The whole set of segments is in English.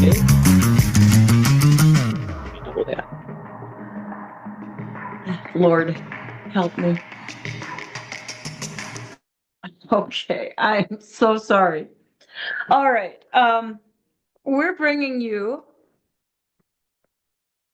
Okay. You know that. Lord, help me. Okay, I'm so sorry. All right. We're bringing you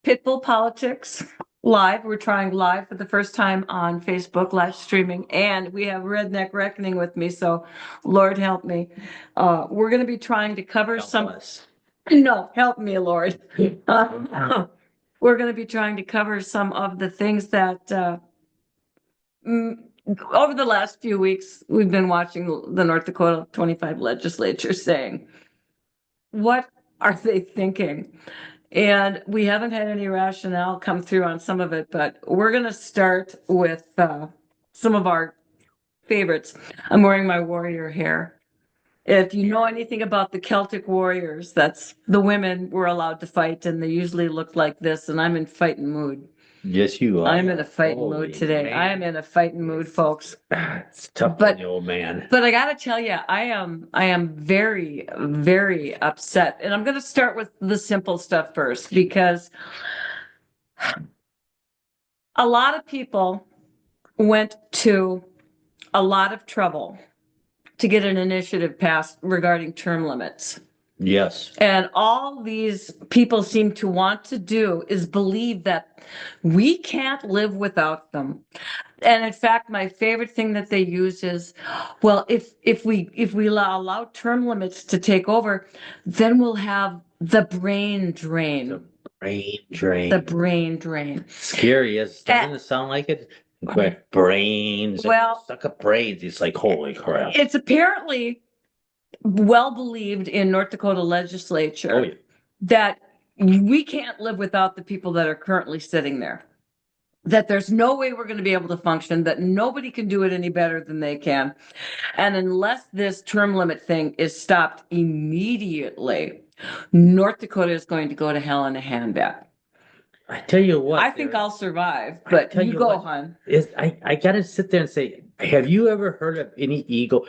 Pitbull Politics live. We're trying live for the first time on Facebook, live streaming, and we have Redneck Reckoning with me. So, Lord help me. We're going to be trying to cover Help some. us. No, help me, Lord. We're going to be trying to cover some of the things that mm, over the last few weeks we've been watching the North Dakota 25 legislature saying, what are they thinking? And we haven't had any rationale come through on some of it, but we're going to start with some of our favorites. I'm wearing my warrior hair. If you know anything about the Celtic warriors, that's the women were allowed to fight, and they usually looked like this. And I'm in fighting mood. Yes, you are. I'm in a fighting mood Holy today. I am man. in a fighting mood, folks. It's tough on But the old man. but I gotta tell you, I am very, very upset. And I'm gonna start with the simple stuff first because a lot of people went to a lot of trouble to get an initiative passed regarding term limits. Yes. And all these people seem to want to do is believe that we can't live without them. And in fact, my favorite thing that they use is, well, if we allow term limits to take over, then we'll have the brain drain. The brain drain. The brain drain. Scary. Doesn't it sound like it? Quick brains. Well, Stuck up brains. It's like, holy crap. it's apparently well believed in North Dakota legislature Oh, yeah. that we can't live without the people that are currently sitting there. That there's no way we're going to be able to function, that nobody can do it any better than they can. And unless this term limit thing is stopped immediately, North Dakota is going to go to hell in a handbag. I tell you what. I think I'll survive, but you go, hon. I gotta sit there and say, have you ever heard of any ego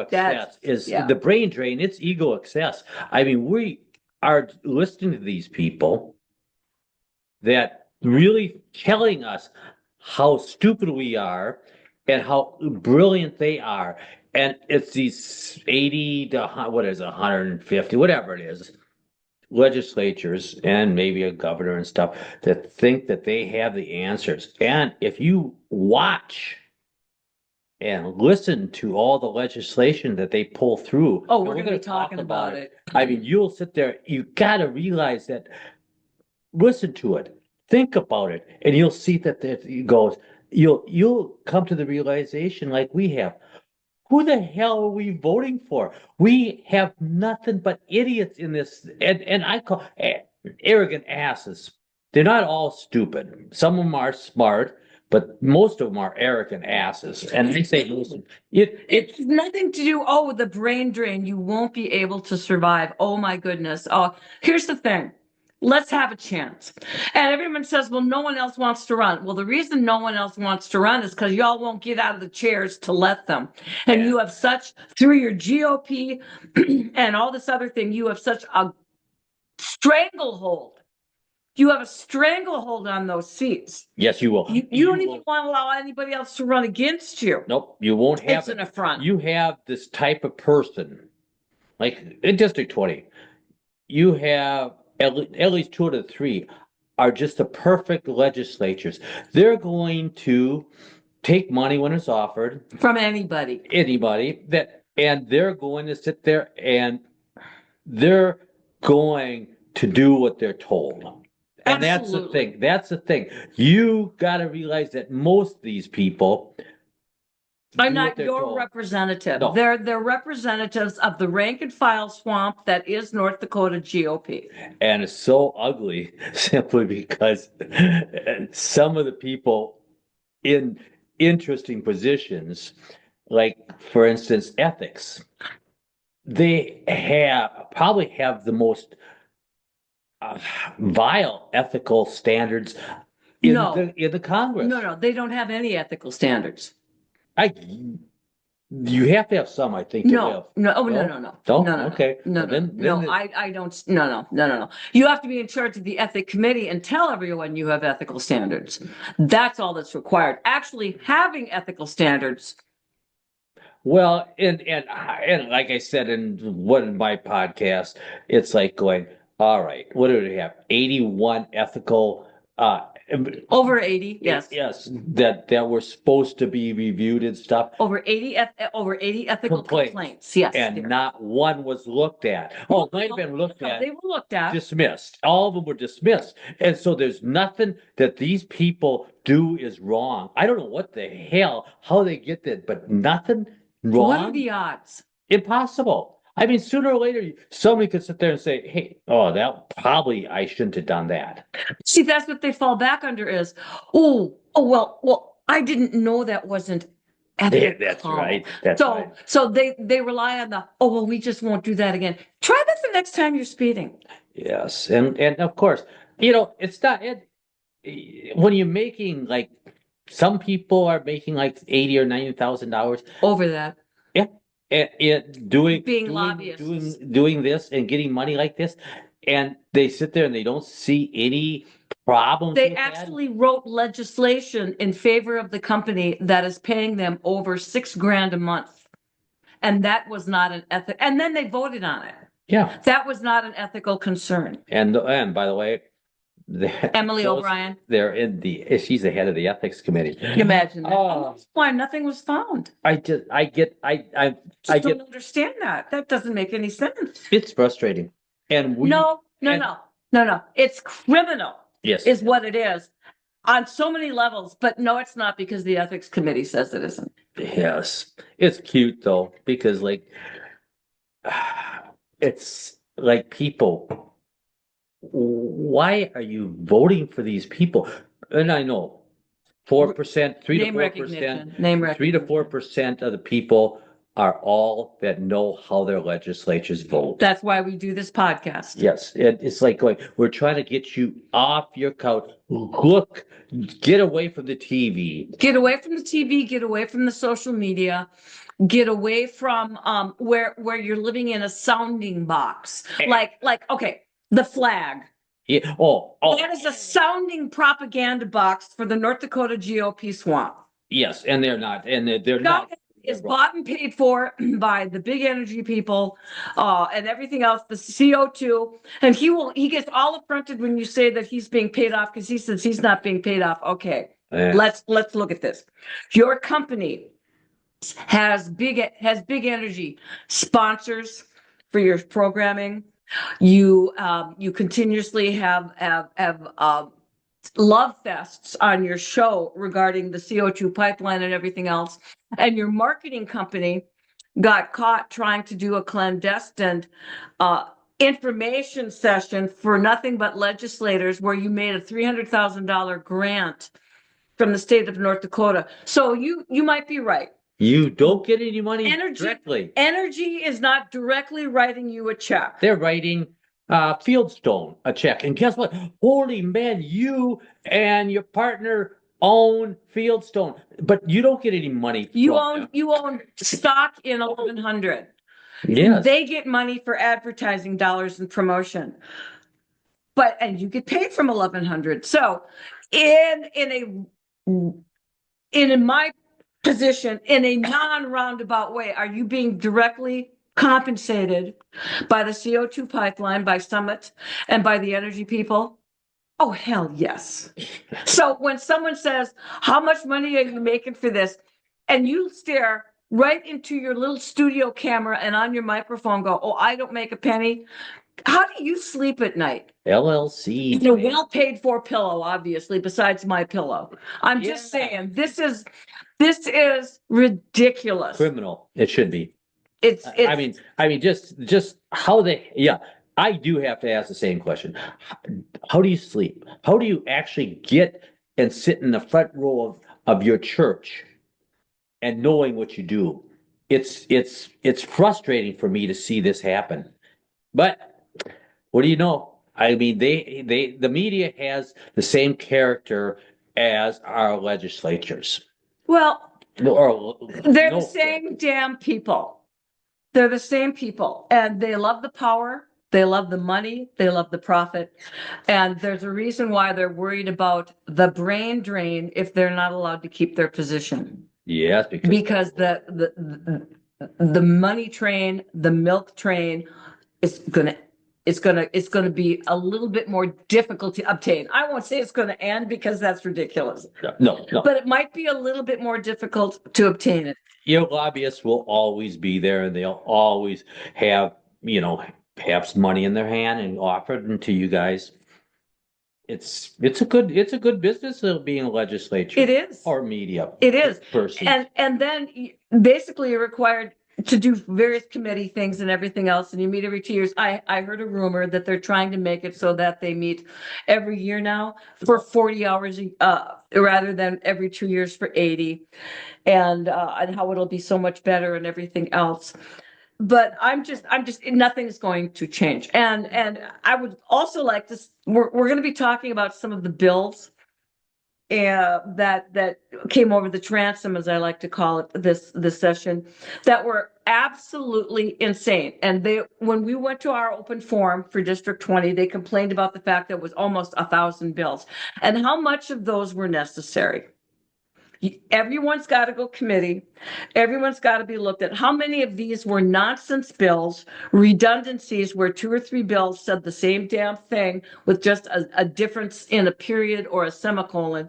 excess? Yeah. The brain drain, it's ego excess. I mean, we are listening to these people that really telling us how stupid we are and how brilliant they are. And it's these 80 to what is it, 150, whatever it is, legislatures and maybe a governor and stuff that think that they have the answers. And if you watch and listen to all the legislation that they pull through, Oh, and we're going to gonna be talking about it. I mean, you'll sit there, you got to realize that, listen to it, think about it, and you'll see that it goes, you'll come to the realization like we have. Who the hell are we voting for? We have nothing but idiots in this, and I call arrogant asses. They're not all stupid. Some of them are smart, but most of them are arrogant asses. And I say, listen, It's nothing to do, oh, with the brain drain. You won't be able to survive. Oh my goodness. Oh, here's the thing. Let's have a chance. And everyone says, well, no one else wants to run. Well, the reason no one else wants to run is because y'all won't get out of the chairs to let them. And you have such, through your GOP and all this other thing, you have such a stranglehold. You have a stranglehold on those seats. Yes, you will. You don't even want to allow anybody else to run against you. Nope, you won't have It's an affront. You have this type of person, like in District 20, you have at least two out of three are just the perfect legislatures. They're going to take money when it's offered, From anybody. and they're going to sit there and they're going to do what they're told. And that's the Absolutely. thing. That's the thing. You got to realize that most of these people Are do what not they're your told. representative. No. They're representatives of the rank and file swamp that is North Dakota GOP. And it's so ugly simply because some of the people in interesting positions, like for instance, ethics, they probably have the most vile ethical standards in No. the Congress. No, they don't have any ethical standards. I You have to have some, I think, to live. No, no, oh, no, No? no, no, No? no, no, Okay. no, Well, no, then no, the- I don't, no. You have to be in charge of the ethic committee and tell everyone you have ethical standards. That's all that's required. Actually, having ethical standards. Well, and like I said in one of my podcasts, it's like going, all right, what do we have? 81 ethical uh Over 80, yes. yes, that were supposed to be reviewed and stuff. Over 80 ethical Complaints. complaints, yes. And dear. not one was looked at. Oh, it might have been looked No, at, they were looked at. dismissed. All of them were dismissed. And so there's nothing that these people do is wrong. I don't know what the hell, how they get that, but nothing What are wrong. the odds? Impossible. I mean, sooner or later, somebody could sit there and say, hey, oh, that probably I shouldn't have done that. See, that's what they fall back under is, well, I didn't know that wasn't Yeah, ethical. that's right. That's So, right. so they rely on well, we just won't do that again. Try that the next time you're speeding. Yes. And of course, it's not when you're making like some people are making like 80 or $90,000. Over that. Yeah. And Being lobbyists. doing this and getting money like this, and they sit there and they don't see any problems They with that. actually wrote legislation in favor of the company that is paying them over $6,000 a month. And that was not an ethic. And then they voted on it. Yeah. That was not an ethical concern. And by the way, Emily O'Brien. they're she's the head of the ethics committee. Imagine that. Oh. That's why nothing was found. I Just don't understand that. That doesn't make any sense. it's frustrating. And No. It's criminal yes. is what it is on so many levels. But no, it's not because the ethics committee says it isn't. Yes. It's cute though, because like it's like people, why are you voting for these people? And I know 4%, 3 to Name 4%, recognition. Name 3 to recognition. 4% of the people are all that know how their legislatures vote. That's why we do this podcast. Yes, it's like going, we're trying to get you off your couch. Look, get away from the TV. Get away from the TV, get away from the social media, get away from where you're living in a sounding box. Like okay, the flag. Yeah. That is a sounding propaganda box for the North Dakota GOP swamp. Yes, and they're not, and they're not. Is bought and paid for by the big energy people, and everything else, the CO2. And he gets all affronted when you say that he's being paid off because he says he's not being paid off. Okay, let's look at this. Your company has big energy sponsors for your programming. You continuously have love fests on your show regarding the CO2 pipeline and everything else. And your marketing company got caught trying to do a clandestine information session for nothing but legislators where you made a $300,000 grant from the state of North Dakota. So you might be right. You don't get any money directly. Energy is not directly writing you a check. They're writing Fieldstone a check. And guess what? Holy man, you and your partner own Fieldstone, but you don't get any money. You own stock in 1100. Yes. They get money for advertising dollars and promotion. And you get paid from 1100. So in my position, in a non-roundabout way, are you being directly compensated by the CO2 pipeline, by Summit, and by the energy people? Oh, hell yes. So when someone says, how much money are you making for this? And you stare right into your little studio camera and on your microphone go, oh, I don't make a penny. How do you sleep at night? LLC. It's a well paid for pillow, obviously, besides my pillow. I'm just saying, this is ridiculous. Criminal. It should be. It's I mean, just how I do have to ask the same question. How do you sleep? How do you actually get and sit in the front row of your church and knowing what you do? It's frustrating for me to see this happen. But what do you know? I mean, the media has the same character as our legislatures. Well, or They're the no. same damn people. They're the same people, and they love the power, they love the money, they love the profit. And there's a reason why they're worried about the brain drain if they're not allowed to keep their position. Yes, Because the money train, the milk train is gonna it's gonna be a little bit more difficult to obtain. I won't say it's gonna end because that's ridiculous, no. but it might be a little bit more difficult to obtain it. Lobbyists will always be there, and they'll always have, have some money in their hand and offer it to you guys. It's a good business of being a legislature. It is. Or media. It is. Person. And then basically you're required to do various committee things and everything else, and you meet every 2 years. I heard a rumor that they're trying to make it so that they meet every year now for 40 hours, rather than every 2 years for 80, and how it'll be so much better and everything else. But nothing's going to change. And I would also like to, we're going to be talking about some of the bills that came over the transom, as I like to call it, this session, that were absolutely insane. And when we went to our open forum for District 20, they complained about the fact that it was almost 1,000 bills, and how much of those were necessary. Everyone's got to go committee. Everyone's got to be looked at. How many of these were nonsense bills, redundancies where 2 or 3 bills said the same damn thing with just a difference in a period or a semicolon?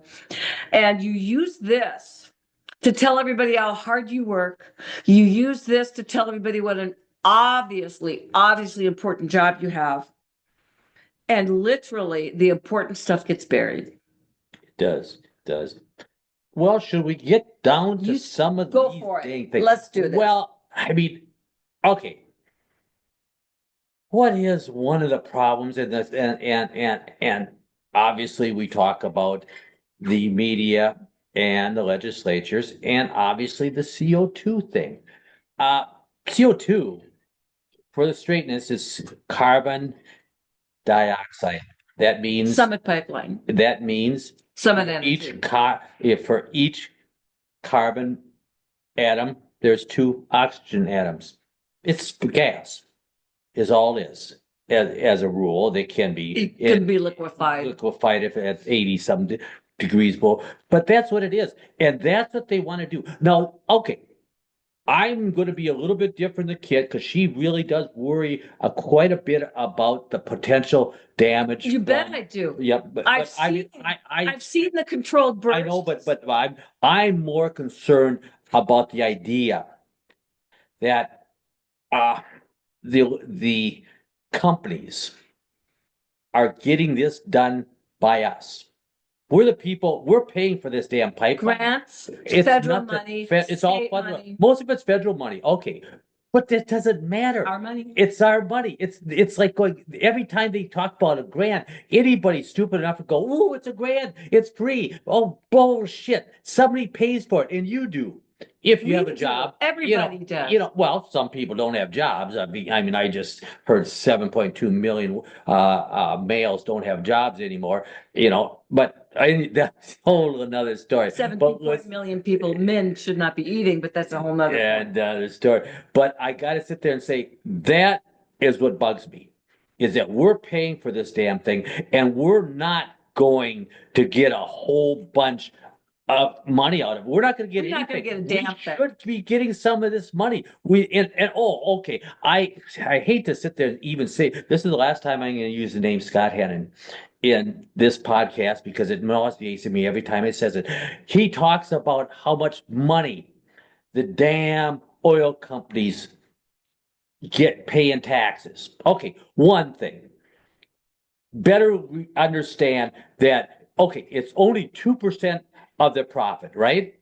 And you use this to tell everybody how hard you work. You use this to tell everybody what an obviously important job you have. And literally the important stuff gets buried. It does. Well, should we get down to some of Go these for it. dang things? Let's do this. Well, I mean, okay. What is one of the problems in this? And obviously we talk about the media and the legislatures, and obviously the CO2 thing. CO2, for the straightness, is carbon dioxide. That means Summit Pipeline. that means Summit Energy. if for each carbon atom, there's 2 oxygen atoms. It's gas, is all it is. As a rule, they can be. It can be liquefied. Liquefied if at 80 some degrees below. But that's what it is. And that's what they want to do. Now, okay. I'm going to be a little bit different than Kit, because she really does worry quite a bit about the potential damage. You bet I do. Yep, but I've seen the controlled bursts. I know, but I'm more concerned about the idea that the companies are getting this done by us. We're the people, we're paying for this damn pipeline. Grants, It's federal not money, it's all state federal. money. Most of it's federal money. Okay. But that doesn't matter. Our money. It's our money. It's like going, every time they talk about a grant, anybody stupid enough to go, "Oh, it's a grant. It's free." Oh, bullshit. Somebody pays for it, and you do. If you have a job. Everybody does. Well, some people don't have jobs. I mean, I just heard 7.2 million males don't have jobs anymore. But that's a whole another story. 17 million people, men should not be eating, but that's a whole nother. Another story. But I got to sit there and say, that is what bugs me, is that we're paying for this damn thing, and we're not going to get a whole bunch of money out of it. We're not going to get anything. We're not going to get a damn thing. We should be getting some of this money. Okay. I hate to sit there and even say, this is the last time I'm going to use the name Scott Hannon in this podcast, because it nauseates me every time it says it. He talks about how much money the damn oil companies get paying taxes. Okay, one thing. Better understand that, okay, it's only 2% of their profit, right?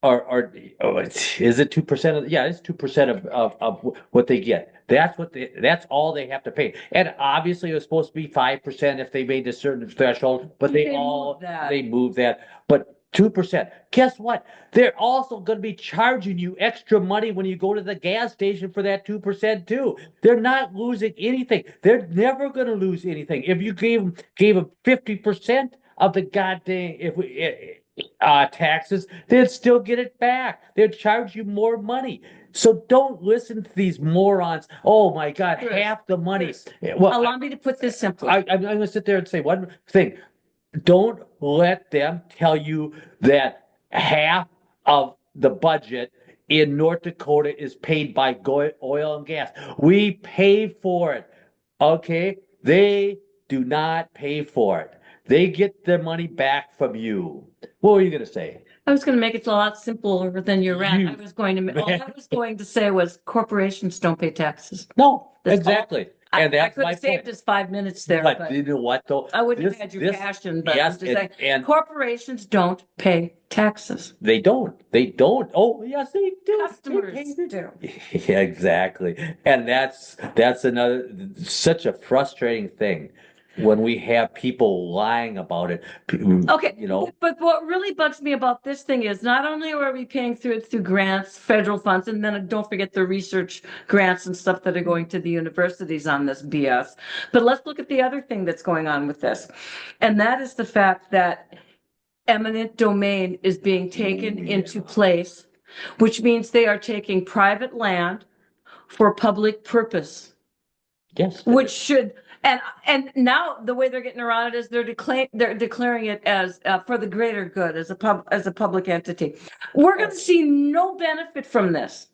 Or is it 2% of? Yeah, it's 2% of what they get. That's all they have to pay. And obviously it was supposed to be 5% if they made a certain threshold, but they moved that. But 2%. Guess what? They're also going to be charging you extra money when you go to the gas station for that 2% too. They're not losing anything. They're never going to lose anything. If you gave them 50% of the goddamn, taxes, they'd still get it back. They'd charge you more money. So don't listen to these morons. Oh my God, Chris, half the money. Chris, Well, allow me to put this simply. I'm going to sit there and say one thing. Don't let them tell you that half of the budget in North Dakota is paid by oil and gas. We pay for it. Okay? They do not pay for it. They get their money back from you. What were you going to say? I was going to make it a lot simpler than your rant. You, All I was going to say was corporations don't pay taxes. no, That's all. exactly. I And that's could my have saved point. us 5 minutes there, But but you know what though? I wouldn't have had your passion, but I'm Yes, just saying, and corporations don't pay taxes. they don't. They don't. Oh, yes, they do. Customers They pay do. Yeah, exactly. And that's another such a frustrating thing when we have people lying about it. Okay, You know, but what really bugs me about this thing is not only are we paying through grants, federal funds, and then don't forget the research grants and stuff that are going to the universities on this BS, but let's look at the other thing that's going on with this. And that is the fact that eminent domain is being taken into place, which means they are taking private land for public purpose. yes. Which should, and now the way they're getting around it is they're declaring it as for the greater good as a public entity. We're going to see no benefit from this.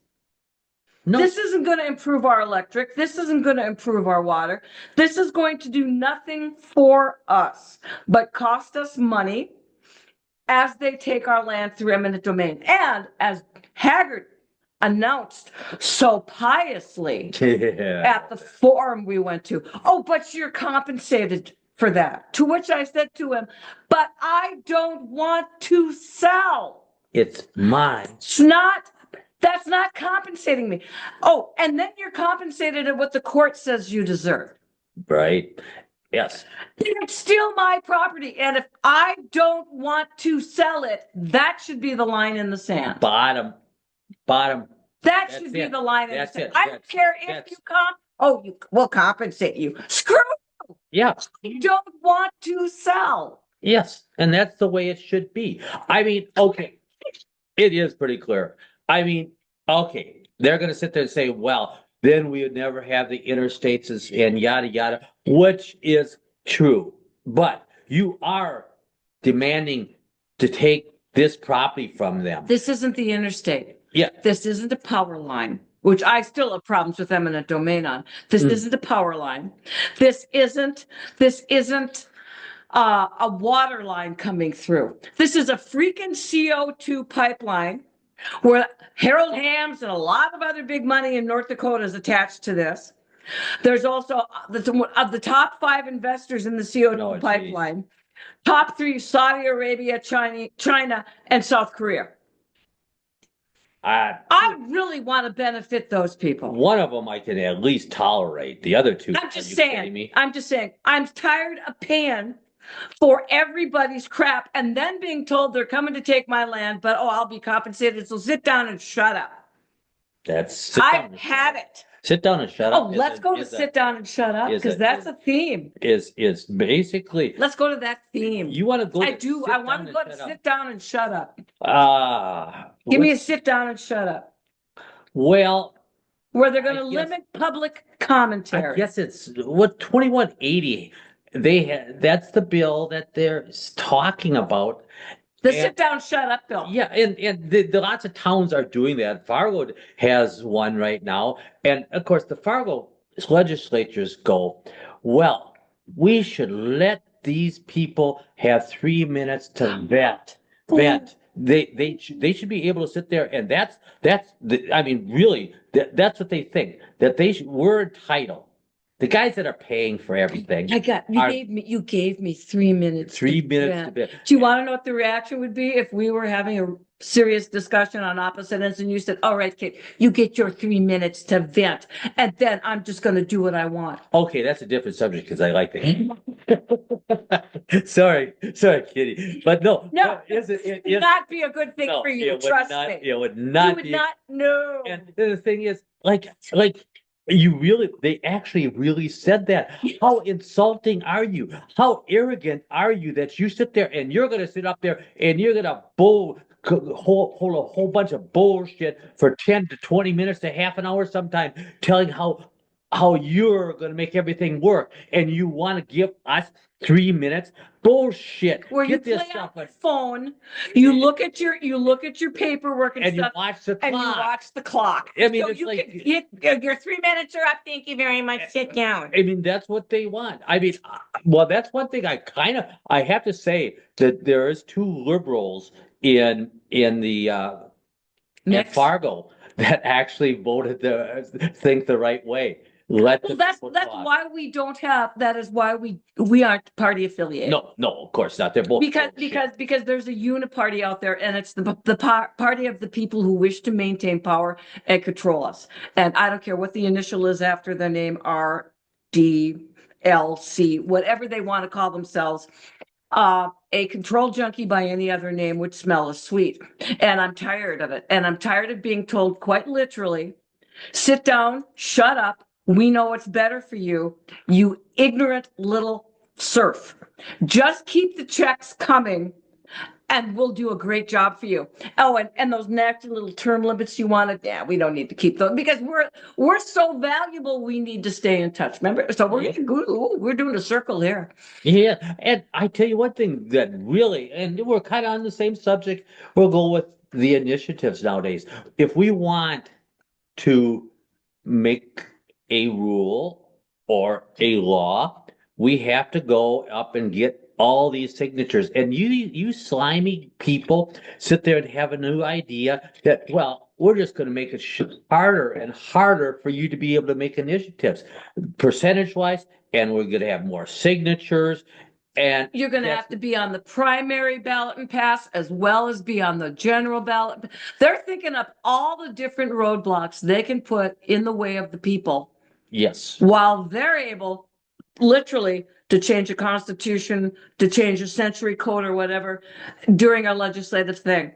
No, This isn't going to improve our electric. This isn't going to improve our water. This is going to do nothing for us but cost us money as they take our land through eminent domain. And as Haggard announced so piously yeah. at the forum we went to, oh, but you're compensated for that. To which I said to him, but I don't want to sell. It's mine. That's not compensating me. Oh, and then you're compensated at what the court says you deserve. Right. Yes. It's still my property. And if I don't want to sell it, that should be the line in the sand. Bottom. That That's should be it. the line in the That's sand. it. I don't care if That's- you we'll compensate you. Screw, Yeah. you don't want to sell. Yes. And that's the way it should be. I mean, okay. It is pretty clear. I mean, okay. They're going to sit there and say, well, then we would never have the interstates and yada, yada, which is true. But you are demanding to take this property from them. This isn't the interstate. Yeah. This isn't a power line, which I still have problems with eminent domain on. This isn't a power line. This isn't a water line coming through. This is a freaking CO2 pipeline where Harold Hams and a lot of other big money in North Dakota is attached to this. There's also of the top 5 investors in the CO2 pipeline, top 3 Saudi Arabia, China, and South Korea. I really want to benefit those people. One of them I can at least tolerate. The other two, I'm just saying. I'm tired of paying for everybody's crap and then being told they're coming to take my land, but I'll be compensated. So sit down and shut up. I've had it. Sit down and shut up. Oh, let's go to sit down and shut up because that's a theme. Is basically. Let's go to that theme. You want to go? I do. I want to go to sit down and shut up. Give me a sit down and shut up. Well, where they're going to limit public commentary. I guess it's what 2180. That's the bill that they're talking about. The sit down, shut up bill. Yeah, and the lots of towns are doing that. Fargo has one right now, and of course the Fargo legislatures go, well, we should let these people have 3 minutes to vent. They should be able to sit there, and I mean, really, that's what they think, that we're entitled. The guys that are paying for everything. You gave me 3 minutes. 3 minutes to vent. Do you want to know what the reaction would be if we were having a serious discussion on opposite ends and you said, all right, kid, you get your 3 minutes to vent, and then I'm just going to do what I want. Okay, that's a different subject because I like that. sorry, Kitty, but no, it would not be a good thing for you. Trust me. It would not. You would not know. And the thing is, like They actually really said that. How insulting are you? How arrogant are you that you sit there and you're going to sit up there and you're going to hold a whole bunch of bullshit for 10 to 20 minutes to half an hour sometime, telling how you're going to make everything work, and you want to give us 3 minutes? Bullshit. Where you Get this play on stuff your phone, you look at your paperwork and and you stuff, watch the and you clock. watch the clock. I mean, So it's you like, your 3 minutes are up. Thank you very much. Sit down. I mean, that's what they want. I mean, well, that's one thing I have to say that there is two liberals in the at Mix. Fargo that actually voted think the right way. Let Well, the that's people talk. why we don't have. That is why we aren't party affiliated. No, of course not. They're both Because there's a uniparty out there, and it's the party of the people who wish to maintain power and control us. And I don't care what the initial is after their name, RDLC, whatever they want to call themselves. A control junkie by any other name would smell as sweet. And I'm tired of it. And I'm tired of being told quite literally, sit down, shut up. We know what's better for you, you ignorant little serf. Just keep the checks coming and we'll do a great job for you. Oh, and those nasty little term limits you wanted, yeah, we don't need to keep those because we're so valuable. We need to stay in touch. Remember? So we're doing a circle here. Yeah, and I tell you one thing that really, and we're kind of on the same subject. We'll go with the initiatives nowadays. If we want to make a rule or a law, we have to go up and get all these signatures. And you slimy people sit there and have a new idea that, well, we're just going to make it harder and harder for you to be able to make initiatives, percentage wise, and we're going to have more signatures. And you're going to have to be on the primary ballot and pass as well as be on the general ballot. They're thinking of all the different roadblocks they can put in the way of the people. Yes. While they're able literally to change a constitution, to change a century code or whatever during our legislative thing.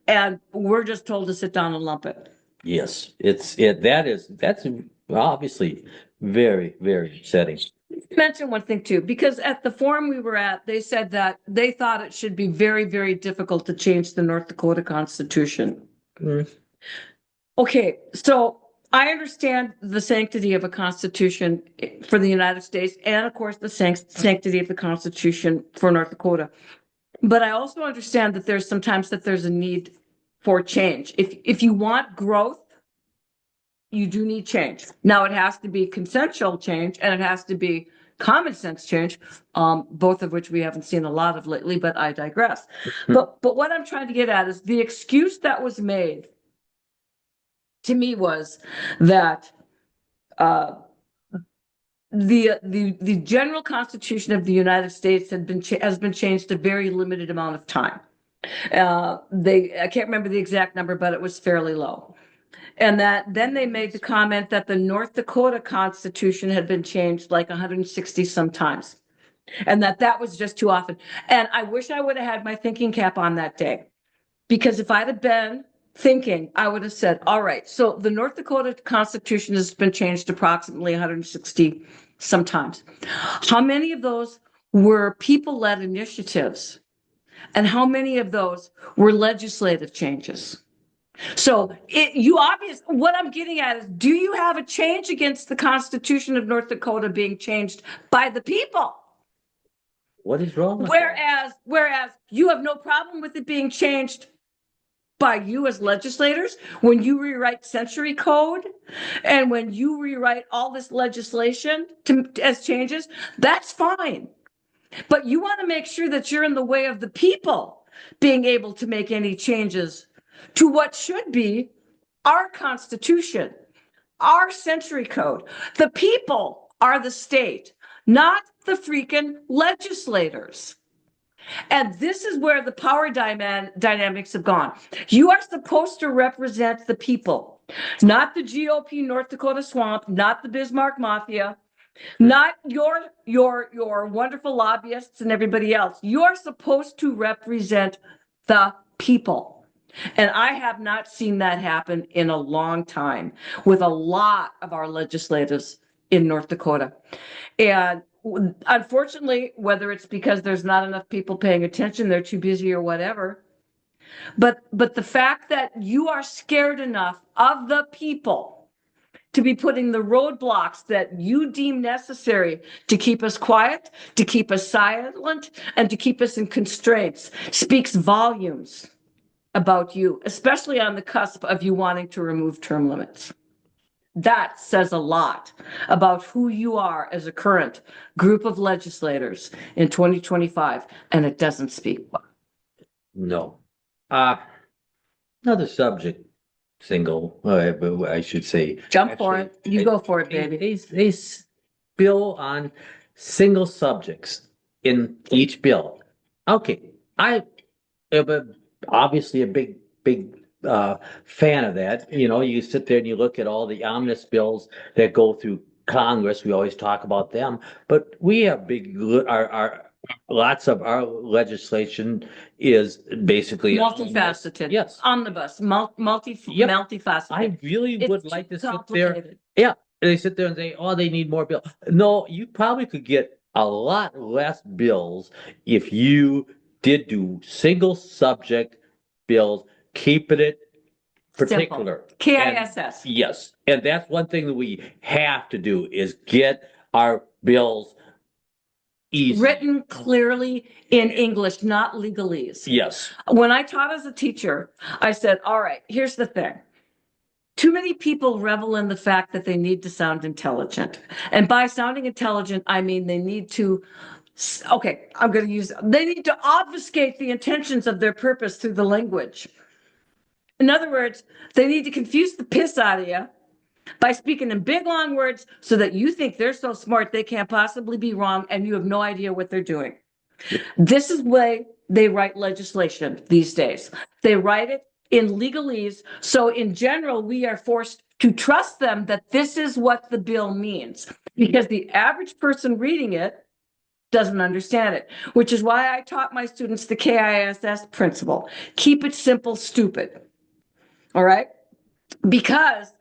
And we're just told to sit down and lump it. Yes, that's obviously very, very upsetting. Mention one thing too, because at the forum we were at, they said that they thought it should be very, very difficult to change the North Dakota Constitution. Okay, so I understand the sanctity of a constitution for the United States and of course the sanctity of the Constitution for North Dakota. But I also understand that there's sometimes that there's a need for change. If you want growth, you do need change. Now it has to be consensual change and it has to be common sense change, both of which we haven't seen a lot of lately, but I digress. But what I'm trying to get at is the excuse that was made to me was that the general Constitution of the United States has been changed a very limited amount of time. I can't remember the exact number, but it was fairly low. And that then they made the comment that the North Dakota Constitution had been changed like 160 sometimes, and that was just too often. And I wish I would have had my thinking cap on that day, because if I'd have been thinking, I would have said, all right, so the North Dakota Constitution has been changed approximately 160 sometimes. How many of those were people-led initiatives? And how many of those were legislative changes? So what I'm getting at is, do you have a change against the Constitution of North Dakota being changed by the people? What is wrong with that? Whereas you have no problem with it being changed by you as legislators when you rewrite century code and when you rewrite all this legislation as changes, that's fine. But you want to make sure that you're in the way of the people being able to make any changes to what should be our Constitution, our century code. The people are the state, not the freaking legislators. And this is where the power dynamics have gone. You are supposed to represent the people, not the GOP North Dakota swamp, not the Bismarck Mafia, not your wonderful lobbyists and everybody else. You're supposed to represent the people. And I have not seen that happen in a long time with a lot of our legislators in North Dakota. And unfortunately, whether it's because there's not enough people paying attention, they're too busy or whatever. But the fact that you are scared enough of the people to be putting the roadblocks that you deem necessary to keep us quiet, to keep us silent, and to keep us in constraints speaks volumes about you, especially on the cusp of you wanting to remove term limits. That says a lot about who you are as a current group of legislators in 2025, and it doesn't speak well. No. Another subject, I should say. Jump for it. You go for it, baby. They bill on single subjects in each bill. Okay, I am obviously a big fan of that. You know, you sit there and you look at all the omnibus bills that go through Congress. We always talk about them, but we have our lots of our legislation is basically Multifaceted. Yes. Omnibus, Yep. multifaceted. I really It's would too like to sit there. complicated. Yeah, and they sit there and say, "Oh, they need more bills." No, you probably could get a lot less bills if you did do single subject bills, keeping it particular. Simple. KISS. Yes, and that's one thing that we have to do is get our bills easy. Written clearly in English, not legalese. Yes. When I taught as a teacher, I said, all right, here's the thing. Too many people revel in the fact that they need to sound intelligent. And by sounding intelligent, I mean they need to, okay, they need to obfuscate the intentions of their purpose through the language. In other words, they need to confuse the piss out of you by speaking in big, long words so that you think they're so smart they can't possibly be wrong and you have no idea what they're doing. This is the way they write legislation these days. They write it in legalese. So in general, we are forced to trust them that this is what the bill means because the average person reading it doesn't understand it, which is why I taught my students the KISS principle. Keep it simple, stupid. All right? Because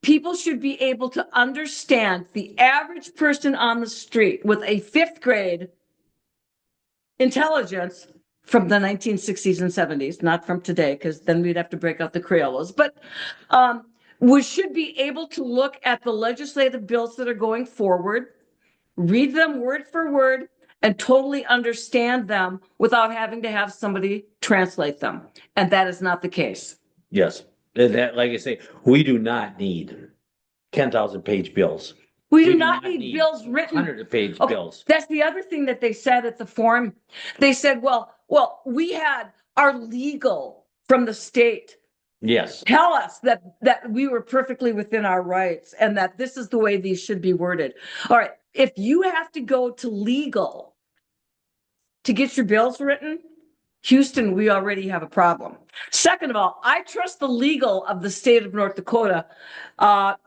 people should be able to understand the average person on the street with a fifth grade intelligence from the 1960s and 70s, not from today, because then we'd have to break out the Crayolas, but we should be able to look at the legislative bills that are going forward, read them word for word, and totally understand them without having to have somebody translate them. And that is not the case. Yes. That, like I say, we do not need 10,000-page bills. We do not need bills written. 100-page Okay, bills. that's the other thing that they said at the forum. They said, well, we had our legal from the state Yes. tell us that we were perfectly within our rights and that this is the way these should be worded. All right, if you have to go to legal to get your bills written, Houston, we already have a problem. Second of all, I trust the legal of the state of North Dakota. No,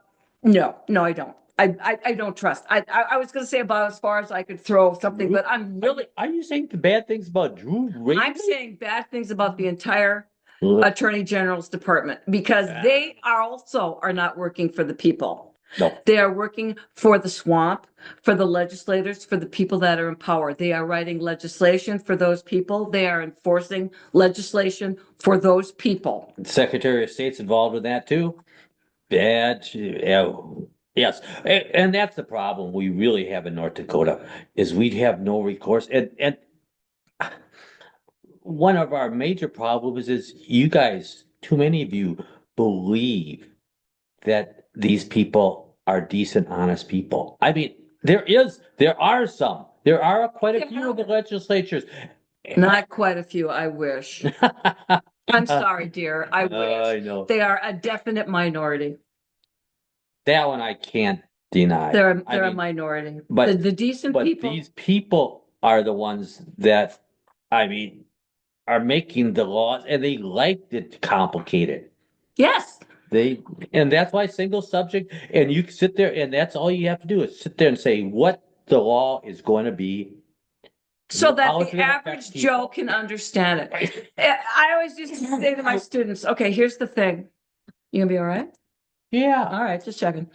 I don't. I don't trust. I was going to say about as far as I could throw something, but I'm really. Are you saying the bad things about Drew Raven? I'm saying bad things about the entire Attorney General's department because they are not working for the people. No. They are working for the swamp, for the legislators, for the people that are in power. They are writing legislation for those people. They are enforcing legislation for those people. The Secretary of State's involved with that too. Bad. Yes. And that's the problem we really have in North Dakota is we have no recourse. And one of our major problems is you guys, too many of you believe that these people are decent, honest people. I mean, there are quite a few of the legislatures. Not quite a few, I wish. I'm sorry, dear. I wish. I know. They are a definite minority. That one I can't deny. They're a minority. But the decent people. These people are the ones that, I mean, are making the laws and they like it complicated. Yes. And that's why single subject, and you sit there and that's all you have to do is sit there and say what the law is going to be. so that How is it the gonna affect average people? Joe can understand it. I always used to say to my students, okay, here's the thing. You gonna be all right? Yeah. All right, just checking.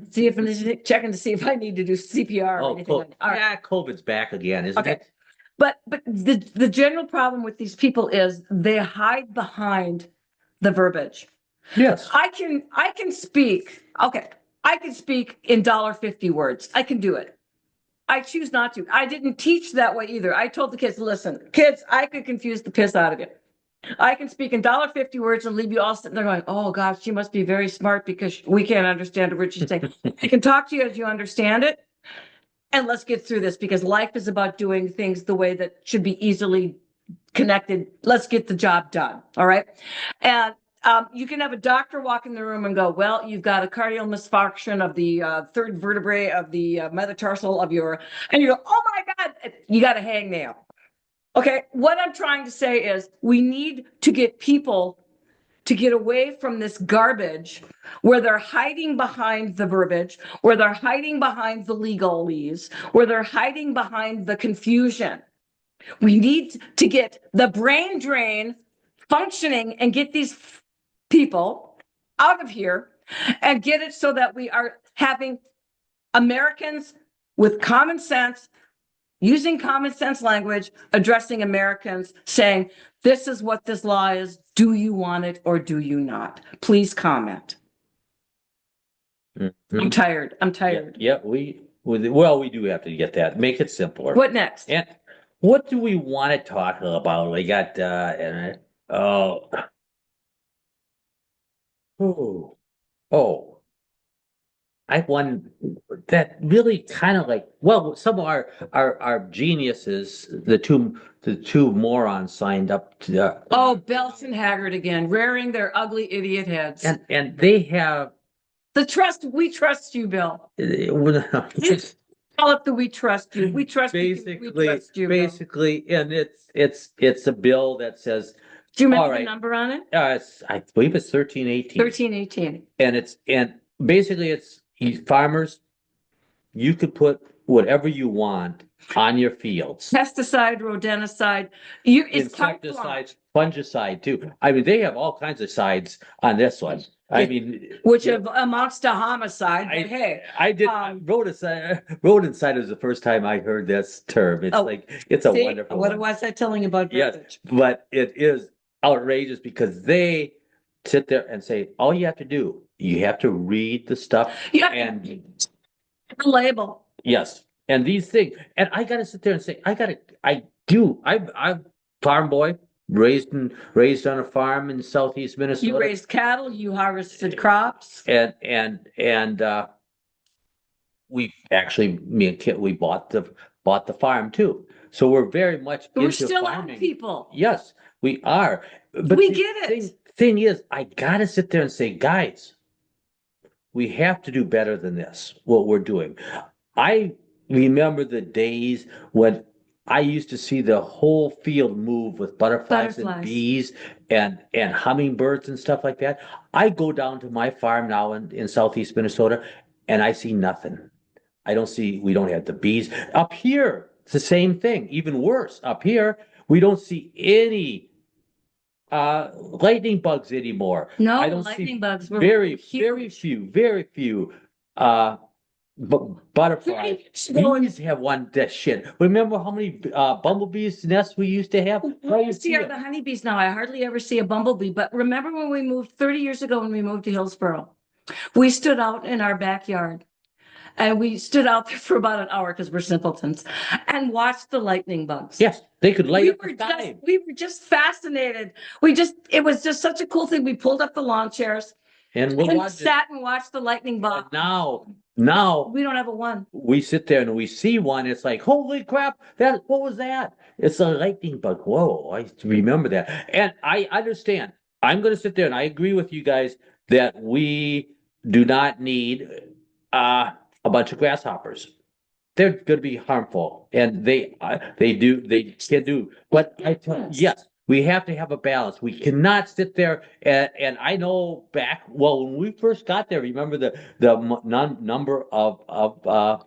See if checking to see if I need to do CPR or Oh, anything. All right. yeah, COVID's back again, isn't Okay. it? But the general problem with these people is they hide behind the verbiage. Yes. I can speak. Okay. I can speak in $1.50 words. I can do it. I choose not to. I didn't teach that way either. I told the kids, listen, kids, I could confuse the piss out of you. I can speak in $1.50 words and leave you all sitting there going, oh gosh, she must be very smart because we can't understand a word she's saying. I can talk to you as you understand it. And let's get through this because life is about doing things the way that should be easily connected. Let's get the job done. All right. And you can have a doctor walk in the room and go, well, you've got a cardiac misfunction of the third vertebrae of the metatarsal of your, and you go, oh my God, you got a hangnail. Okay. What I'm trying to say is we need to get people to get away from this garbage where they're hiding behind the verbiage, where they're hiding behind the legalese, where they're hiding behind the confusion. We need to get the brain drain functioning and get these people out of here and get it so that we are having Americans with common sense, using common sense language, addressing Americans, saying, this is what this law is. Do you want it or do you not? Please comment. I'm tired. I'm tired. Yeah, we do have to get that. Make it simpler. What next? And what do we want to talk about? We got oh oh oh. I one that really kind of like some of our geniuses, the two morons signed up to Oh, Belts and Haggard again, rearing their ugly idiot heads. and they have The trust, we trust you, Bill. it's Call it the we trust you. We trust you. We trust you, Bill. basically, and it's a bill that says, Do you all remember the right, number on it? I believe it's 1318. 1318. And basically farmers, you could put whatever you want on your fields. Pesticide, rodenticide, it's Insecticides, fungicide too. I mean, they have all kinds of sides on this one. I mean, which amounts to homicide. But hey, I did rodent is the first time I heard this term. It's it's a wonderful. What was I telling you about? Yes, but it is outrageous because they sit there and say, all you have to do, you have to read the stuff and the label. Yes. And these things, and I got to sit there and say, I'm farm boy, raised on a farm in southeast Minnesota. You raised cattle, you harvested crops. And we actually, me and Kit, we bought the farm too. So we're very much we're still farming. People. Yes, we are. But we get it. Thing is, I got to sit there and say, guys, we have to do better than this, what we're doing. I remember the days when I used to see the whole field move with butterflies. And bees and hummingbirds and stuff like that. I go down to my farm now in southeast Minnesota and I see nothing. We don't have the bees. Up here, it's the same thing, even worse. Up here, we don't see any lightning bugs anymore. No, I don't lightning bugs were very few butterflies. Bees have one that shit. Remember how many bumblebees nests we used to have? I see the honeybees now. I hardly ever see a bumblebee. But remember when we moved 30 years ago when we moved to Hillsboro? We stood out in our backyard. And we stood out there for about an hour because we're simpletons and watched the lightning bugs. Yes, they could light up the sky. We were just fascinated. It was just such a cool thing. We pulled up the lawn chairs and sat and watched the lightning bug. Now we don't have a one. We sit there and we see one. It's like, holy crap! What was that? It's a lightning bug. Whoa! I remember that. And I understand. I'm going to sit there and I agree with you guys that we do not need a bunch of grasshoppers. They're going to be harmful, and they can do. But I tell you, yes, We have to have a balance. We cannot sit there and I know when we first got there, remember the number of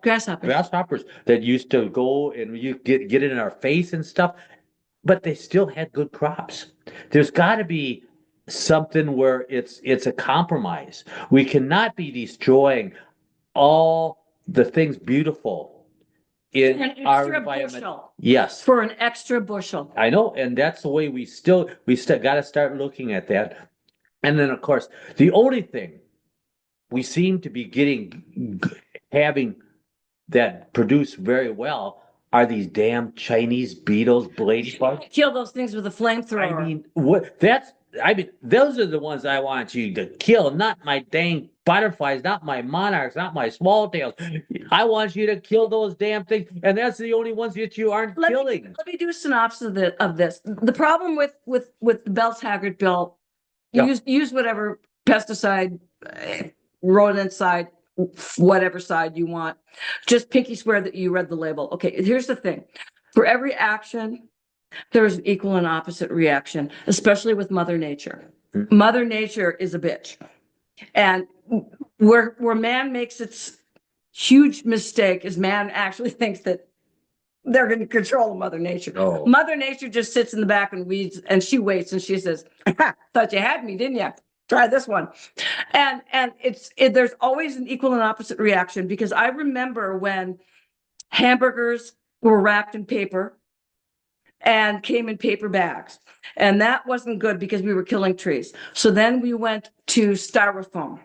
Grasshoppers. grasshoppers that used to go and you get it in our face and stuff, but they still had good crops. There's got to be something where it's a compromise. We cannot be destroying all the things beautiful in An our extra environment. bushel. Yes. For an extra bushel. I know, and that's the way we still got to start looking at that. And then, of course, the only thing we seem to be having that produce very well are these damn Chinese beetles, bugs. Kill those things with a flamethrower. I mean, those are the ones I want you to kill, not my dang butterflies, not my monarchs, not my swallowtails. I want you to kill those damn things, and that's the only ones that you aren't killing. Let me do a synopsis of this. The problem with the Belt-Haggart bill, Yeah. use whatever pesticide, rodenticide, whatever side you want. Just pinky swear that you read the label. Okay, here's the thing. For every action, there is an equal and opposite reaction, especially with Mother Nature. Mother Nature is a bitch. And where man makes its huge mistake is man actually thinks that they're going to control Mother Nature. Oh. Mother Nature just sits in the back and weeds, and she waits and she says, "Thought you had me, didn't you? Try this one." And there's always an equal and opposite reaction, because I remember when hamburgers were wrapped in paper and came in paper bags, and that wasn't good because we were killing trees. So then we went to styrofoam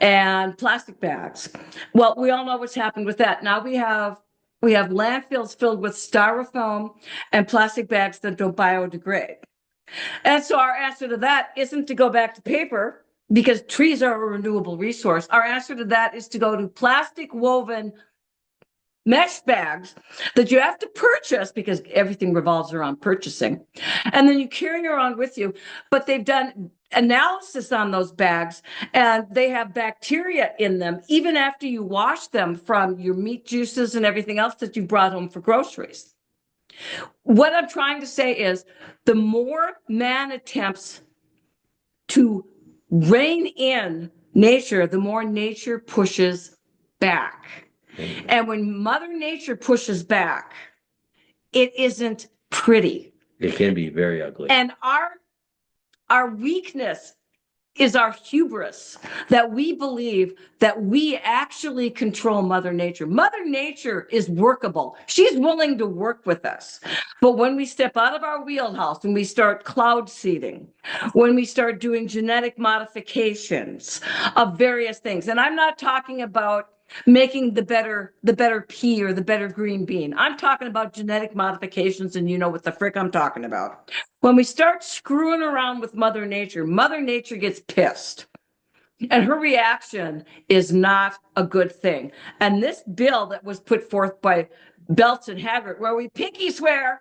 and plastic bags. Well, we all know what's happened with that. Now we have landfills filled with styrofoam and plastic bags that don't biodegrade. And so our answer to that isn't to go back to paper, because trees are a renewable resource. Our answer to that is to go to plastic woven mesh bags that you have to purchase, because everything revolves around purchasing. And then you carry around with you. But they've done analysis on those bags, and they have bacteria in them, even after you wash them from your meat juices and everything else that you brought home for groceries. What I'm trying to say is, the more man attempts to rein in nature, the more nature pushes back. And when Mother Nature pushes back, it isn't pretty. It can be very ugly. And our weakness is our hubris, that we believe that we actually control Mother Nature. Mother Nature is workable. She's willing to work with us. But when we step out of our wheelhouse, when we start cloud seeding, when we start doing genetic modifications of various things, and I'm not talking about making the better pea or the better green bean. I'm talking about genetic modifications, and you know what the frick I'm talking about. When we start screwing around with Mother Nature gets pissed. And her reaction is not a good thing. And this bill that was put forth by Belts and Haggart, where we pinky swear,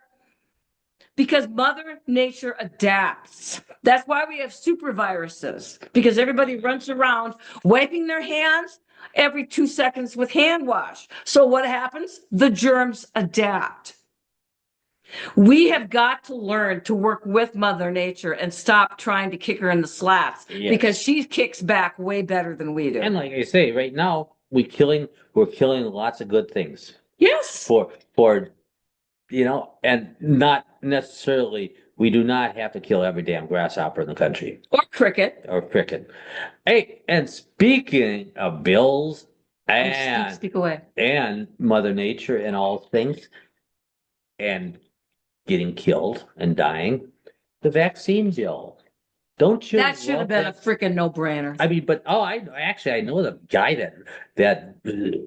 because Mother Nature adapts. That's why we have super viruses, because everybody runs around wiping their hands every 2 seconds with hand wash. So what happens? The germs adapt. We have got to learn to work with Mother Nature and stop trying to kick her in the slats, because she kicks back way better than we do. And like I say, right now we're killing lots of good things. Yes. For and not necessarily, we do not have to kill every damn grasshopper in the country. Or cricket. Hey, and speaking of bills Speak away. and Mother Nature and all things, and getting killed and dying, the vaccine bill. Don't you? That should have been a freaking no-brainer. I mean, but I know the guy that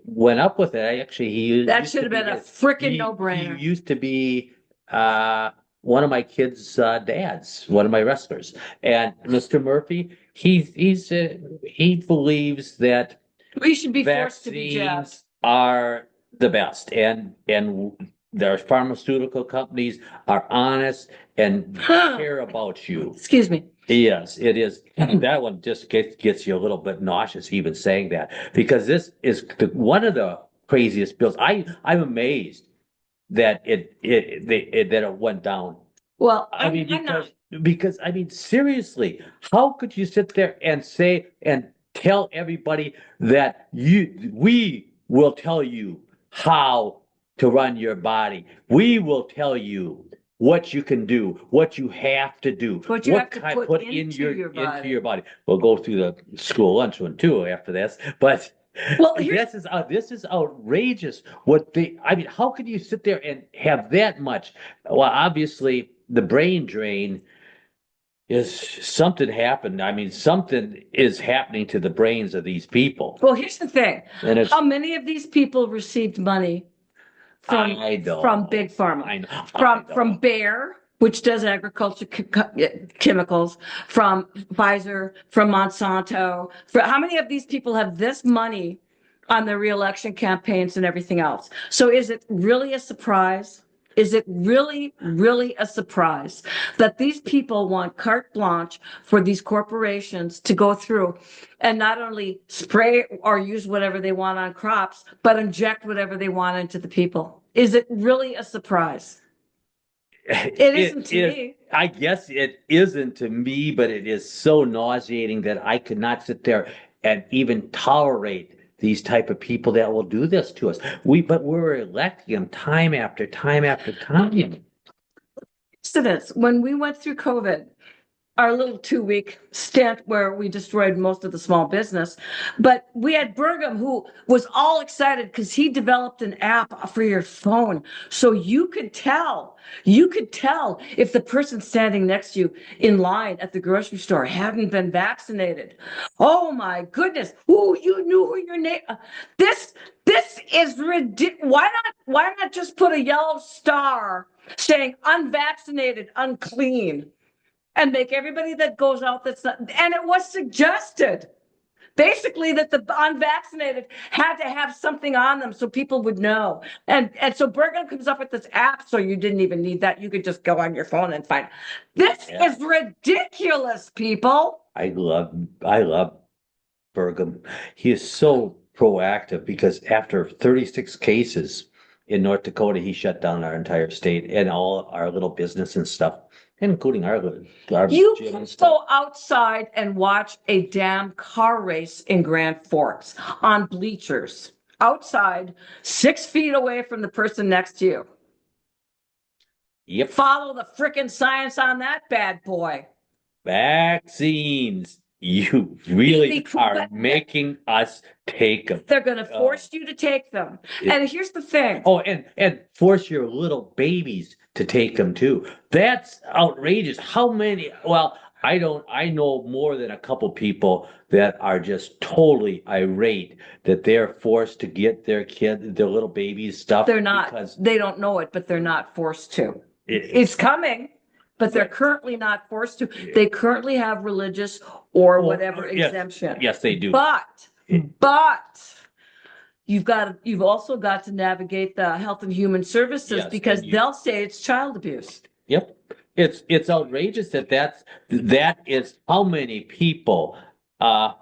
went up with it. That should have been a freaking no-brainer. He used to be one of my kids' dads, one of my wrestlers, and Mr. Murphy. He believes that we should be forced to be jabbed. Vaccines are the best, and their pharmaceutical companies are honest and care about you. Excuse me. Yes, it is. That one just gets you a little bit nauseous even saying that, because this is one of the craziest bills. I'm amazed that it went down. Well, I mean, I'm not. because I mean, seriously, how could you sit there and say and tell everybody that we will tell you how to run your body. We will tell you what you can do, what you have to do, What you have to put in into your into body. your body. We'll go through the school lunch one too after this, but Well, here's this is outrageous. What they, I mean, how can you sit there and have that much? Well, obviously, the brain drain is something happened. I mean, something is happening to the brains of these people, well, here's the thing. and it's How many of these people received money from I don't from know. Big Pharma? I know. From Bayer, which does agriculture chemicals, from Pfizer, from Monsanto. How many of these people have this money on their reelection campaigns and everything else? So is it really a surprise? Is it really, really a surprise that these people want carte blanche for these corporations to go through and not only spray or use whatever they want on crops, but inject whatever they want into the people? Is it really a surprise? It isn't to me. I guess it isn't to me, but it is so nauseating that I could not sit there and even tolerate these type of people that will do this to us. But we're electing them time after time after time. Incidents when we went through COVID, our little 2 week stint where we destroyed most of the small business. But we had Burgum who was all excited because he developed an app for your phone. So you could tell if the person standing next to you in line at the grocery store hadn't been vaccinated. Oh my goodness. Ooh, you knew who your name. This is ridiculous. Why not just put a yellow star saying unvaccinated, unclean? And make everybody that goes out that's not, and it was suggested basically that the unvaccinated had to have something on them so people would know. And so Bergen comes up with this app, so you didn't even need that. You could just go on your phone and find. This is ridiculous, people. I love Burgum. He is so proactive because after 36 cases in North Dakota, he shut down our entire state and all our little business and stuff, including our You gym can and stuff. go outside and watch a damn car race in Grand Forks on bleachers, outside, 6 feet away from the person next to you. Yep. Follow the frickin' science on that bad boy. Vaccines. You really The- are making us take them. They're going to force you to take them. It- And here's the thing. Oh, and force your little babies to take them too. That's outrageous. How many? Well, I know more than a couple people that are just totally irate that they're forced to get their little babies stuff. They're not, because they don't know it, but they're not forced to. it, It's coming, but they're currently not forced to. They currently have religious or whatever yes, exemption. yes, they do. But you've also got to navigate the Health and Human Services Yes, because and they'll say it's child abuse. Yep. It's outrageous that is how many people the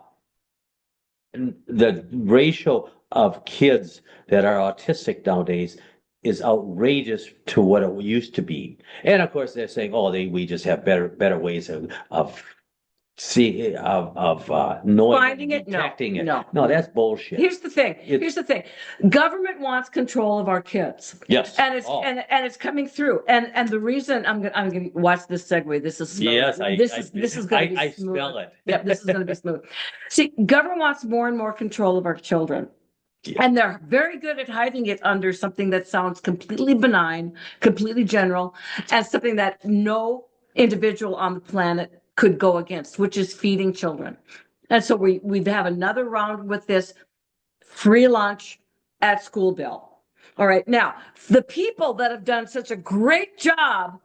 ratio of kids that are autistic nowadays is outrageous to what it used to be. And of course they're saying, oh, we just have better ways of knowing Finding it? detecting it. No. No, that's bullshit. Here's the thing. Government wants control of our kids. Yes. And it's and it's coming through. And the reason I'm gonna watch this segue. This is smooth. Yes, this is gonna be smooth. smell it. Yep, this is gonna be smooth. See, government wants more and more control of our children. Yeah. And they're very good at hiding it under something that sounds completely benign, completely general, and something that no individual on the planet could go against, which is feeding children. And so we have another round with this free lunch at school bill. All right. Now, the people that have done such a great job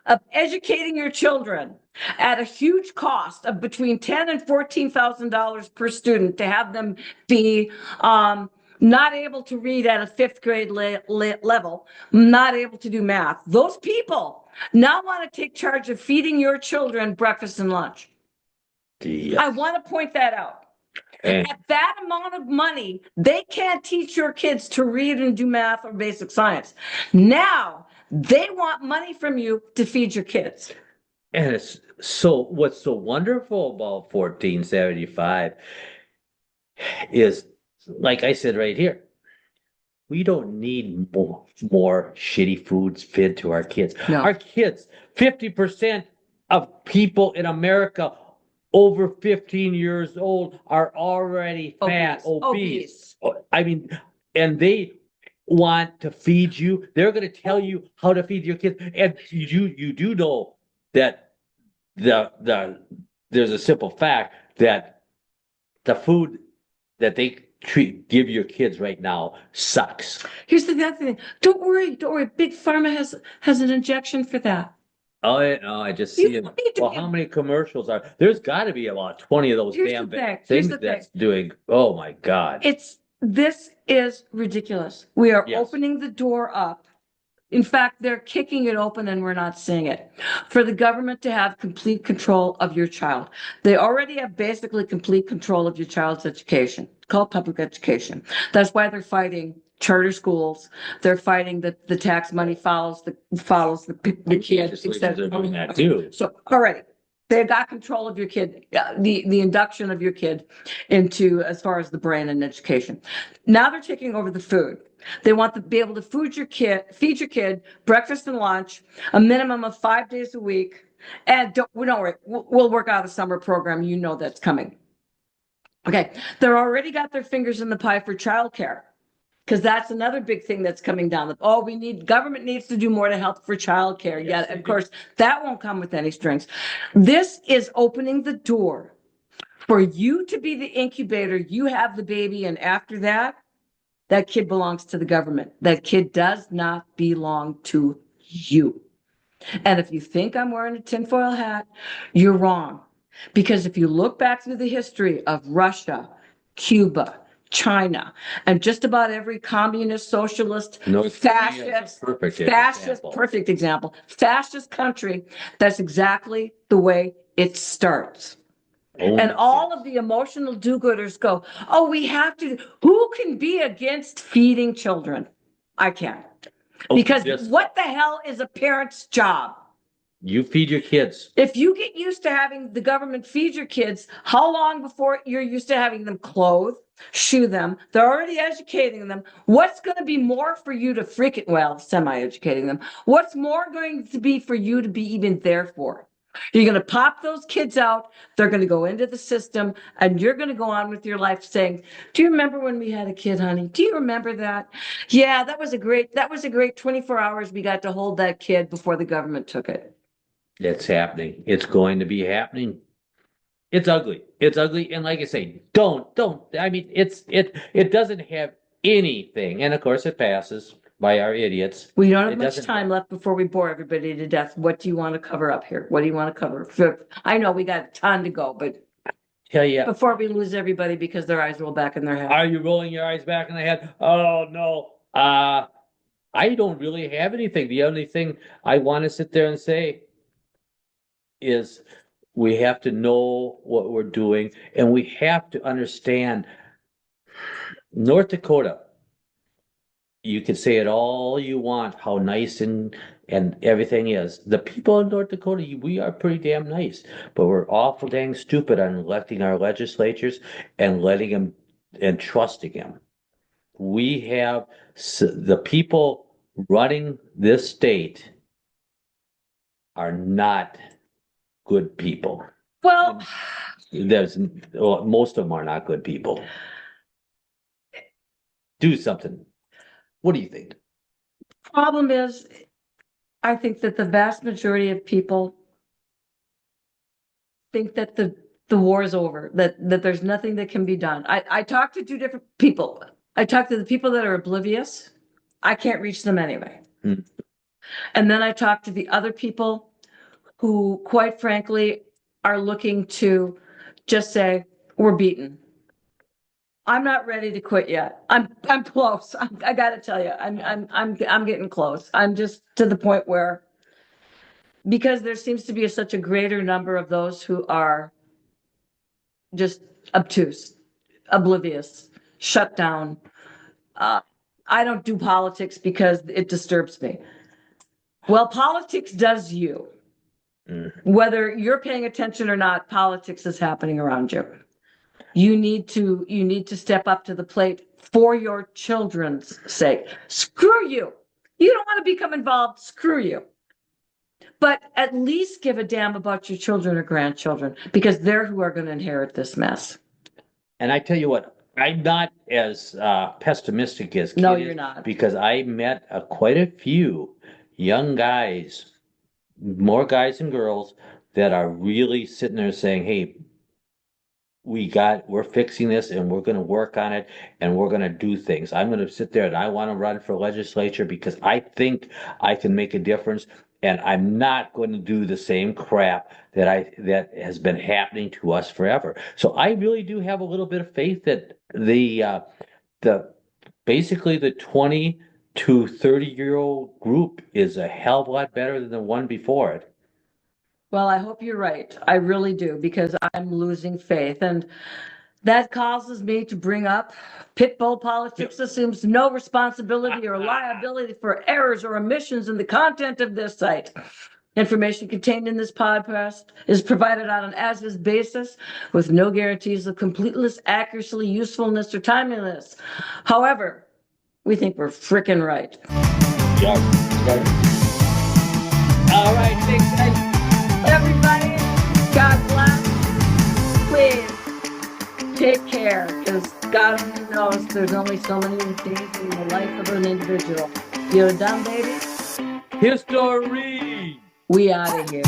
of educating your children at a huge cost of between $10,000 and $14,000 per student to have them be not able to read at a fifth grade level, not able to do math. Those people now want to take charge of feeding your children breakfast and lunch. Yes. I want to point that out. At that amount of money, they can't teach your kids to read and do math or basic science. Now They want money from you to feed your kids. And what's so wonderful about 1475 is, like I said right here, we don't need more shitty foods fed to our kids. No. Our kids, 50% of people in America over 15 years old are already fat, obese. I mean, and they want to feed you. They're going to tell you how to feed your kids. And you do know that there's a simple fact that the food that they give your kids right now sucks. Here's the other thing. Don't worry. Big Pharma has an injection for that. Oh, no, I just see it. Well, how many commercials are there's got to be about 20 of those damn things that's doing. Oh my God. This is ridiculous. We are opening the door up. In fact, they're kicking it open and we're not seeing it. For the government to have complete control of your child. They already have basically complete control of your child's education. It's called public education. That's why they're fighting charter schools. They're fighting that the tax money follows the kids. They're doing that too. So already. They got control of your kid, the induction of your kid into as far as the brain and education. Now they're taking over the food. They want to be able to feed your kid breakfast and lunch, a minimum of 5 days a week. And don't worry, we'll work out a summer program. You know that's coming. Okay, they're already got their fingers in the pie for childcare. Because that's another big thing that's coming down. Government needs to do more to help for childcare. Yes, of course, that won't come with any strings. This is opening the door for you to be the incubator. You have the baby, and after that kid belongs to the government. That kid does not belong to you. And if you think I'm wearing a tinfoil hat, you're wrong. Because if you look back through the history of Russia, Cuba, China, and just about every communist, socialist, fascist country, that's exactly the way it starts. And all of the emotional do-gooders go, oh, we have to. Who can be against feeding children? I can't. Because what the hell is a parent's job? You feed your kids. If you get used to having the government feed your kids, how long before you're used to having them clothe, shoe them? They're already educating them. What's going to be more for you to semi-educating them? What's more going to be for you to be even there for? You're going to pop those kids out. They're going to go into the system and you're going to go on with your life saying, do you remember when we had a kid, honey? Do you remember that? Yeah, that was a great 24 hours we got to hold that kid before the government took it. It's happening. It's going to be happening. It's ugly. It's ugly. And like I say, don't. I mean, it doesn't have anything. And of course it passes by our idiots. We don't have much time left before we bore everybody to death. What do you want to cover up here? What do you want to cover? I know we got a ton to go, but tell you before we lose everybody because their eyes roll back in their head. Are you rolling your eyes back in the head? Oh no. I don't really have anything. The only thing I want to sit there and say is we have to know what we're doing and we have to understand North Dakota. You can say it all you want, how nice and everything is. The people in North Dakota, we are pretty damn nice, but we're awful dang stupid on electing our legislatures and letting them and trusting them. We have the people running this state are not good people. Well, most of them are not good people. Do something. What do you think? Problem is, I think that the vast majority of people think that the war is over, that there's nothing that can be done. I talked to two different people. I talked to the people that are oblivious. I can't reach them anyway. And then I talked to the other people who, quite frankly, are looking to just say, we're beaten. I'm not ready to quit yet. I'm close. I got to tell you, I'm getting close. I'm just to the point where, because there seems to be such a greater number of those who are just obtuse, oblivious, shut down. I don't do politics because it disturbs me. Well, politics does you. Whether you're paying attention or not, politics is happening around you. You need to step up to the plate for your children's sake. Screw you. You don't want to become involved, screw you. But at least give a damn about your children or grandchildren, because they're who are going to inherit this mess. And I tell you what, I'm not as pessimistic as No, Kid you're is, not. because I met quite a few young guys, more guys than girls, that are really sitting there saying, "Hey, we're fixing this and we're going to work on it and we're going to do things. I'm going to sit there and I want to run for legislature because I think I can make a difference, and I'm not going to do the same crap that has been happening to us forever." So I really do have a little bit of faith that the basically the 20 to 30-year-old group is a hell of a lot better than the one before it. Well, I hope you're right. I really do, because I'm losing faith. And that causes me to bring up pit bull politics assumes no responsibility or liability for errors or omissions in the content of this site. Information contained in this podcast is provided on an as-is basis with no guarantees of completeness, accuracy, usefulness, or timeliness. However, we think we're frickin' right. Yeah. All right, big guys. Everybody, God bless. Please take care, because God only knows there's only so many days in the life of an individual. You're done, baby? History. We out of here.